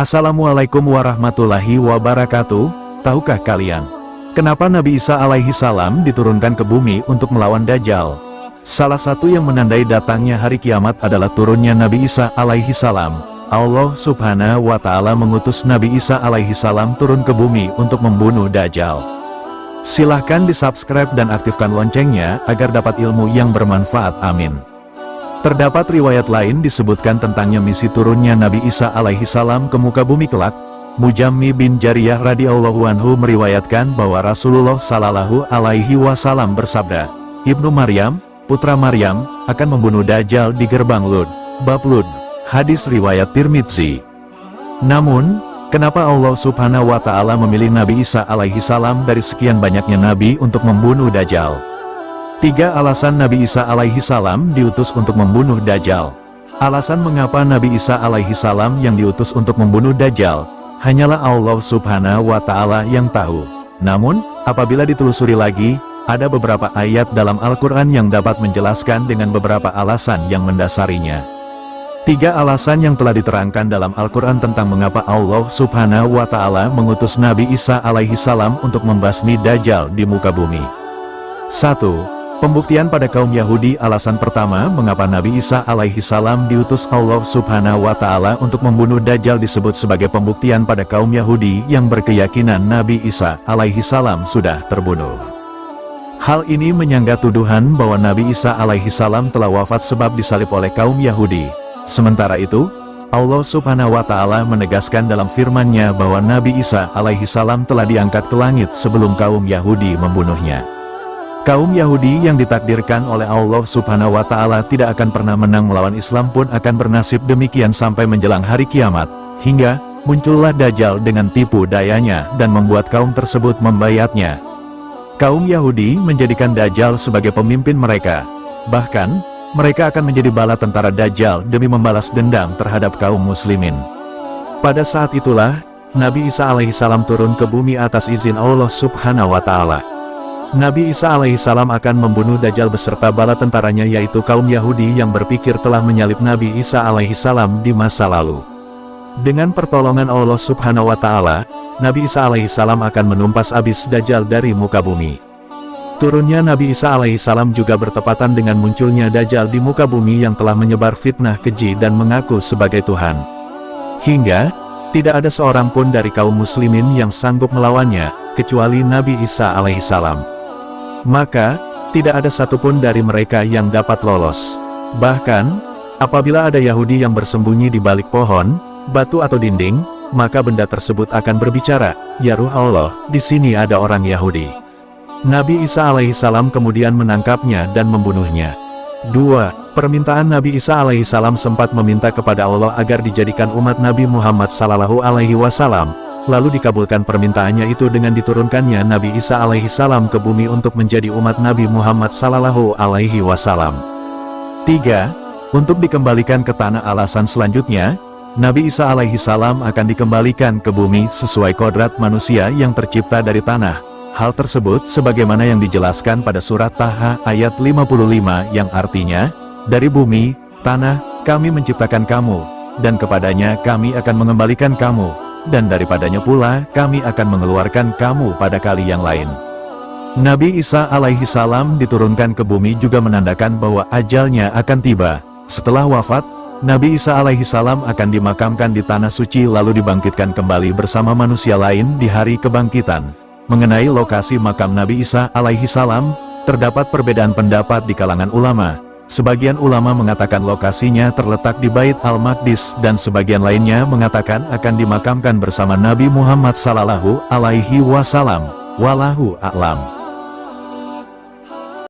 Assalamualaikum warahmatullahi wabarakatuh. Tahukah kalian, kenapa Nabi Isa alaihi salam diturunkan ke bumi untuk melawan Dajjal? Salah satu yang menandai datangnya hari kiamat adalah turunnya Nabi Isa alaihi salam. Allah subhanahu wa ta'ala mengutus Nabi Isa alaihi salam turun ke bumi untuk membunuh Dajjal. Silahkan di-subscribe dan aktifkan loncengnya agar dapat ilmu yang bermanfaat, amin. Terdapat riwayat lain disebutkan tentangnya misi turunnya Nabi Isa alaihi salam ke muka bumi kelak. Mujammi bin Jariyah radhiyallahu anhu meriwayatkan bahwa Rasulullah sallallahu alaihi wasallam bersabda, Ibnu Maryam, putra Maryam, akan membunuh Dajjal di gerbang Lud, bab Lud. Hadis riwayat Tirmidzi. Namun, kenapa Allah subhanahu wa ta'ala memilih Nabi Isa alaihi salam dari sekian banyaknya nabi untuk membunuh Dajjal? 3 alasan Nabi Isa alaihi salam diutus untuk membunuh Dajjal. Alasan mengapa Nabi Isa alaihi salam yang diutus untuk membunuh Dajjal, hanyalah Allah subhanahu wa ta'ala yang tahu. Namun, apabila ditelusuri lagi, ada beberapa ayat dalam Al-Quran yang dapat menjelaskan dengan beberapa alasan yang mendasarinya. 3 alasan yang telah diterangkan dalam Al-Quran tentang mengapa Allah subhanahu wa ta'ala mengutus Nabi Isa alaihi salam untuk membasmi Dajjal di muka bumi. 1. Pembuktian pada kaum Yahudi. Alasan pertama mengapa Nabi Isa alaihi salam diutus Allah subhanahu wa ta'ala untuk membunuh Dajjal disebut sebagai pembuktian pada kaum Yahudi yang berkeyakinan Nabi Isa alaihi salam sudah terbunuh. Hal ini menyangga tuduhan bahwa Nabi Isa alaihi salam telah wafat sebab disalib oleh kaum Yahudi. Sementara itu, Allah subhanahu wa ta'ala menegaskan dalam firman-Nya bahwa Nabi Isa alaihi salam telah diangkat ke langit sebelum kaum Yahudi membunuhnya. Kaum Yahudi yang ditakdirkan oleh Allah subhanahu wa ta'ala tidak akan pernah menang melawan Islam pun akan bernasib demikian sampai menjelang hari kiamat, hingga muncullah Dajjal dengan tipu dayanya dan membuat kaum tersebut membayatnya. Kaum Yahudi menjadikan Dajjal sebagai pemimpin mereka. Bahkan, mereka akan menjadi bala tentara Dajjal demi membalas dendam terhadap kaum muslimin. Pada saat itulah, Nabi Isa alaihi salam turun ke bumi atas izin Allah subhanahu wa ta'ala. Nabi Isa alaihi salam akan membunuh Dajjal beserta bala tentaranya, yaitu kaum Yahudi yang berpikir telah menyalib Nabi Isa alaihi salam di masa lalu. Dengan pertolongan Allah subhanahu wa ta'ala, Nabi Isa alaihi salam akan menumpas habis Dajjal dari muka bumi. Turunnya Nabi Isa alaihi salam juga bertepatan dengan munculnya Dajjal di muka bumi yang telah menyebar fitnah keji dan mengaku sebagai Tuhan. Hingga, tidak ada seorang pun dari kaum muslimin yang sanggup melawannya, kecuali Nabi Isa alaihi salam. Maka, tidak ada satupun dari mereka yang dapat lolos. Bahkan, apabila ada Yahudi yang bersembunyi di balik pohon, batu atau dinding, maka benda tersebut akan berbicara, "Ya Ruh Allah, di sini ada orang Yahudi." Nabi Isa alaihi salam kemudian menangkapnya dan membunuhnya. 2. Permintaan Nabi Isa alaihi salam sempat meminta kepada Allah agar dijadikan umat Nabi Muhammad sallallahu alaihi wasallam. Lalu dikabulkan permintaannya itu dengan diturunkannya Nabi Isa alaihi salam ke bumi untuk menjadi umat Nabi Muhammad sallallahu alaihi wasallam. 3. Untuk dikembalikan ke tanah. Alasan selanjutnya, Nabi Isa alaihi salam akan dikembalikan ke bumi sesuai kodrat manusia yang tercipta dari tanah. Hal tersebut sebagaimana yang dijelaskan pada surat Taha ayat 55 yang artinya, dari bumi, tanah, kami menciptakan kamu, dan kepadanya kami akan mengembalikan kamu, dan daripadanya pula kami akan mengeluarkan kamu pada kali yang lain. Nabi Isa alaihi salam diturunkan ke bumi juga menandakan bahwa ajalnya akan tiba. Setelah wafat, Nabi Isa alaihi salam akan dimakamkan di tanah suci lalu dibangkitkan kembali bersama manusia lain di hari kebangkitan. Mengenai lokasi makam Nabi Isa alaihi salam, terdapat perbedaan pendapat di kalangan ulama. Sebagian ulama mengatakan lokasinya terletak di Bait Al-Maqdis dan sebagian lainnya mengatakan akan dimakamkan bersama Nabi Muhammad sallallahu alaihi wasallam. Wallahu a'lam.